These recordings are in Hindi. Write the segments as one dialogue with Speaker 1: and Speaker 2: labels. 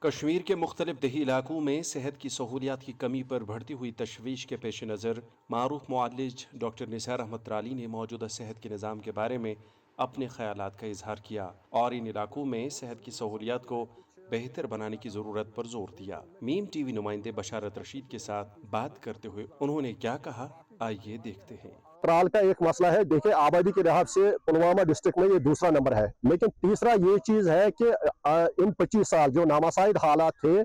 Speaker 1: कश्मीर के मुख्तलिफ दही इलाकों में सेहत की सहूलियात की कमी पर बढ़ती हुई तशवीश के पेश नज़र मारूफ मुआलिज डॉक्टर निसार अहमद तराली ने मौजूदा सेहत के निज़ाम के बारे में अपने ख्यालात का इजहार किया और इन इलाकों में सेहत की सहूलियात को बेहतर बनाने की ज़रूरत पर जोर दिया। मीम टीवी नुमाइंदे बशारत रशीद के साथ बात करते हुए उन्होंने क्या कहा, आइए देखते हैं।
Speaker 2: त्राल का एक मसला है, देखिए आबादी के लिहाज से पुलवामा डिस्ट्रिक्ट में ये दूसरा नंबर है, लेकिन तीसरा ये चीज है कि इन 25 साल जो नामासाइद हालात थे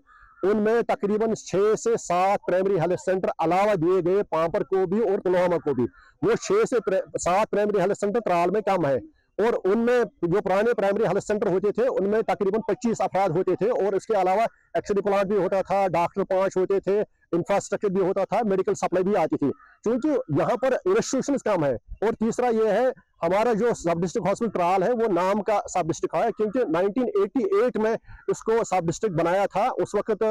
Speaker 2: उनमें तकरीबन 6 से 7 प्राइमरी हेल्थ सेंटर अलावा दिए गए पांपर को भी और पुलवामा को भी, वो 6 से 7 प्राइमरी हेल्थ सेंटर त्राल में कम है। और उनमें जो पुराने प्राइमरी हेल्थ सेंटर होते थे उनमें तकरीबन 25 अफराद होते थे और इसके अलावा एक्सरे प्लांट भी होता था, डॉक्टर 5 होते थे, इंफ्रास्ट्रक्चर भी होता था, मेडिकल सप्लाई भी आती थी। क्योंकि यहाँ पर इंस्टीट्यूशन कम है। और तीसरा ये है, हमारा जो सब डिस्ट्रिक्ट हॉस्पिटल त्राल है वो नाम का सब डिस्ट्रिक्ट है, क्योंकि 1988 में इसको सब डिस्ट्रिक्ट बनाया था। उस वक्त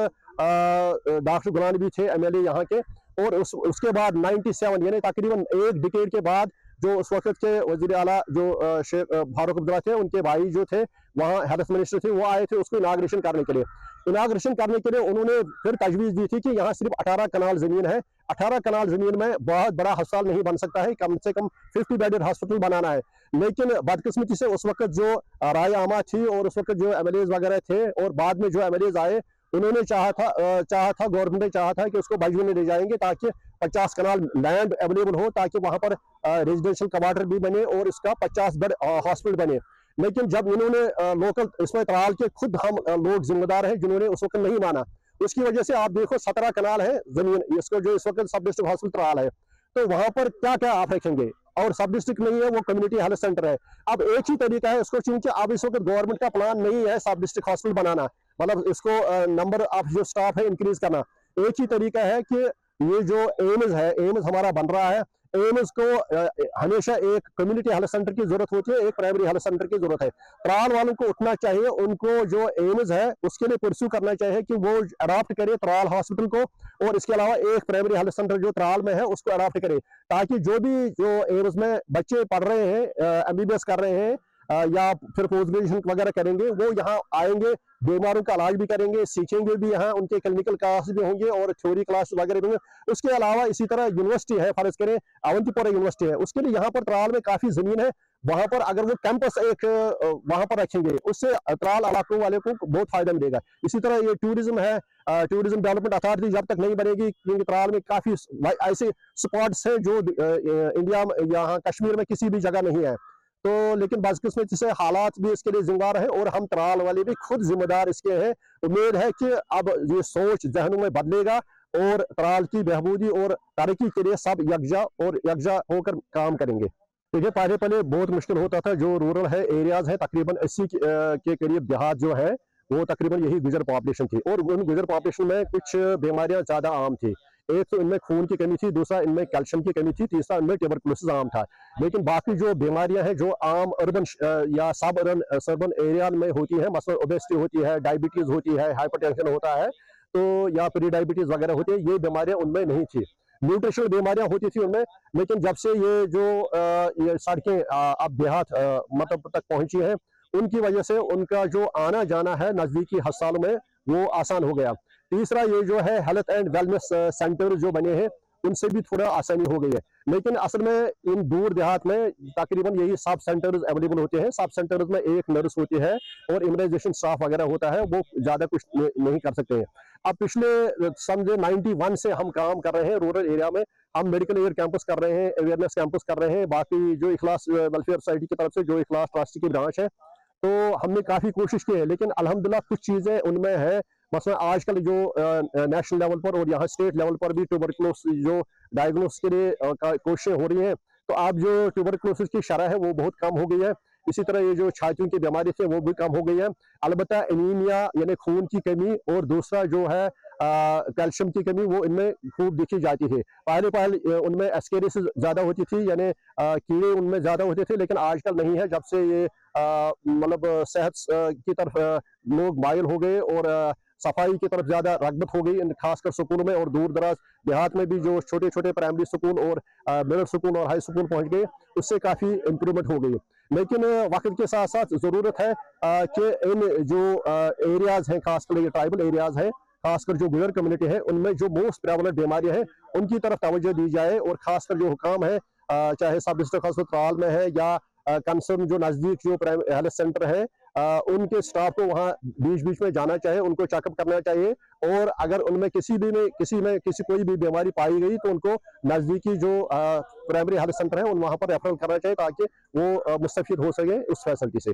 Speaker 2: डॉक्टर गुलानी भी थे एमएलए यहाँ के, और उसके बाद 97 यानी तकरीबन एक डिकेड के बाद जो उस वक्त के वजीर आला जो शेख फारूक अब्दुल्ला थे, उनके भाई जो थे वहाँ हेल्थ मिनिस्टर थे, वो आए थे उसको इनाग्रेशन करने के लिए। इनाग्रेशन करने के लिए उन्होंने फिर तजवीज़ दी थी कि यहाँ सिर्फ 18 कनाल जमीन है, 18 कनाल जमीन में बहुत बड़ा अस्पताल नहीं बन सकता है, कम से कम 50 बेडेड हॉस्पिटल बनाना है। लेकिन बदकिस्मती से उस वक्त जो राय आमा थी और उस वक्त जो एमएलए वगैरह थे और बाद में जो एमएलए आए, उन्होंने चाहा था गवर्नमेंट ने चाहा था कि उसको बाजू में ले जाएंगे ताकि 50 कनाल लैंड अवेलेबल हो, ताकि वहां पर रेजिडेंशियल क्वार्टर भी बने और इसका 50 बेड हॉस्पिटल बने। लेकिन जब इन्होंने लोकल इसमें त्राल के खुद हम लोग जिम्मेदार हैं जिन्होंने उस वक्त नहीं माना, उसकी वजह से आप देखो 17 कनाल है जमीन इसको, जो इस वक्त सब डिस्ट्रिक्ट हॉस्पिटल त्राल है, तो वहां पर क्या क्या आप रखेंगे। और सब डिस्ट्रिक्ट नहीं है, वो कम्युनिटी हेल्थ सेंटर है। अब एक ही तरीका है इसको, चूंकि अब इस वक्त गवर्नमेंट का प्लान नहीं है सब डिस्ट्रिक्ट हॉस्पिटल बनाना, मतलब इसको नंबर ऑफ जो स्टाफ है इंक्रीज करना। एक ही तरीका है कि ये जो एम्स है, एम्स हमारा बन रहा है, एम्स को हमेशा एक कम्युनिटी हेल्थ सेंटर की जरूरत होती है, एक प्राइमरी हेल्थ सेंटर की जरूरत है। त्राल वालों को उठना चाहिए, उनको जो एम्स है उसके लिए परस्यू करना चाहिए कि वो अडॉप्ट करे त्राल हॉस्पिटल को, और इसके अलावा एक प्राइमरी हेल्थ सेंटर जो त्राल में है उसको अडॉप्ट करे, ताकि जो भी जो एम्स में बच्चे पढ़ रहे हैं, एमबीबीएस कर रहे हैं या फिर पोस्ट ग्रेजुएशन वगैरह करेंगे, वो यहाँ आएंगे, बीमारों का इलाज भी करेंगे, सीखेंगे भी, यहाँ उनके क्लिनिकल क्लास भी होंगे और थ्योरी क्लास वगैरह भी होंगे। उसके अलावा इसी तरह यूनिवर्सिटी है, फर्ज करें अवंतीपुरा यूनिवर्सिटी है, उसके लिए यहाँ पर त्राल में काफी जमीन है, वहां पर अगर वो कैंपस एक वहां पर रखेंगे, उससे त्राल इलाकों वाले को बहुत फायदा मिलेगा। इसी तरह ये टूरिज्म है, टूरिज्म डेवलपमेंट अथॉरिटी जब तक नहीं बनेगी, क्योंकि त्राल में काफी ऐसे स्पॉट्स हैं जो इंडिया में, यहाँ कश्मीर में किसी भी जगह नहीं है। तो लेकिन बदकिस्मती से हालात भी इसके लिए जिम्मेदार है और हम त्राल वाले भी खुद जिम्मेदार इसके हैं। उम्मीद है कि अब ये सोच जहनों में बदलेगा और त्राल की बेहबूदी और तरक्की के लिए सब यकजा होकर काम करेंगे। देखिए पहले बहुत मुश्किल होता था, जो रूरल है एरियाज है तकरीबन 80 के करीब देहात जो है वो तकरीबन यही गुजर पॉपुलेशन थी, और उन गुजर पॉपुलेशन में कुछ बीमारियां ज्यादा आम थी। एक तो इनमें खून की कमी थी, दूसरा इनमें कैल्शियम की कमी थी, तीसरा इनमें ट्यूबरकुलोसिस आम था। लेकिन बाकी जो बीमारियां हैं जो आम अर्बन या सब अर्बन एरिया में होती है, मसलन ओबेसिटी होती है, डायबिटीज होती है, हाइपरटेंशन होता है, तो या प्री डायबिटीज वगैरह होती है, ये बीमारियां उनमें नहीं थी। न्यूट्रिशनल बीमारियां होती थी उनमें, लेकिन जब से ये जो ये सड़कें अब देहात मतलब तक पहुंची हैं, उनकी वजह से उनका जो आना जाना है नजदीकी अस्पतालों में वो आसान हो गया। तीसरा ये जो है हेल्थ एंड वेलनेस सेंटर जो बने हैं, उनसे भी थोड़ा आसानी हो गई है। लेकिन असल में इन दूर देहात में तकरीबन यही सब सेंटर्स अवेलेबल होते हैं। सब सेंटर्स में एक नर्स होती है और इम्यूनाइजेशन स्टाफ वगैरह होता है, वो ज्यादा कुछ नहीं कर सकते हैं। अब पिछले समझे 91 से हम काम कर रहे हैं रूरल एरिया में, हम मेडिकल एयर कैंपस कर रहे हैं, अवेयरनेस कैंपस कर रहे हैं, बाकी जो इखलास वेलफेयर सोसाइटी की तरफ से जो इखलास ट्रस्ट की ब्रांच है, तो हमने काफी कोशिश की है। लेकिन अल्हम्दुलिल्लाह कुछ चीजें उनमें है, मसलन आजकल जो नेशनल लेवल पर और यहाँ स्टेट लेवल पर भी ट्यूबरकुलोसिस जो डायग्नोस के लिए कोशिशें हो रही हैं, तो अब जो ट्यूबरकुलोसिस की शरह है वो बहुत कम हो गई है। इसी तरह ये जो छातियों की बीमारी थी वो भी कम हो गई है। अलबत्ता एनीमिया यानी खून की कमी और दूसरा जो है कैल्शियम की कमी वो इनमें खूब देखी जाती है। पहले उनमें एस्केरिस ज्यादा होती थी, यानी कीड़े उनमें ज्यादा होते थे, लेकिन आजकल नहीं है। जब से ये मतलब सेहत की तरफ लोग माइल हो गए और सफाई की तरफ ज्यादा रगबत हो गई, खासकर स्कूलों में, और दूर दराज देहात में भी जो छोटे छोटे प्राइमरी स्कूल और मिडिल स्कूल और हाई स्कूल पहुंच गए, उससे काफी इंप्रूवमेंट हो गई। लेकिन वक्त के साथ साथ ज़रूरत है कि इन जो एरियाज़ हैं, खासकर ये ट्राइबल एरियाज़ हैं, खासकर जो गुजर कम्युनिटी है, उनमें जो मोस्ट प्रेवलेंट बीमारियां हैं उनकी तरफ तवज्जो दी जाए, और खासकर जो हुकाम है चाहे सब डिस्ट्रिक्ट अस्पताल में है या कंसर्न जो नज़दीक जो प्राइमरी हेल्थ सेंटर है, उनके स्टाफ को वहाँ बीच बीच में जाना चाहिए, उनको चेकअप करना चाहिए, और अगर उनमें किसी कोई भी बीमारी पाई गई तो उनको नज़दीकी जो प्राइमरी हेल्थ सेंटर है उन वहाँ पर रेफरल करना चाहिए, ताकि वो मुस्तफीद हो सके उस फैसिलिटी से।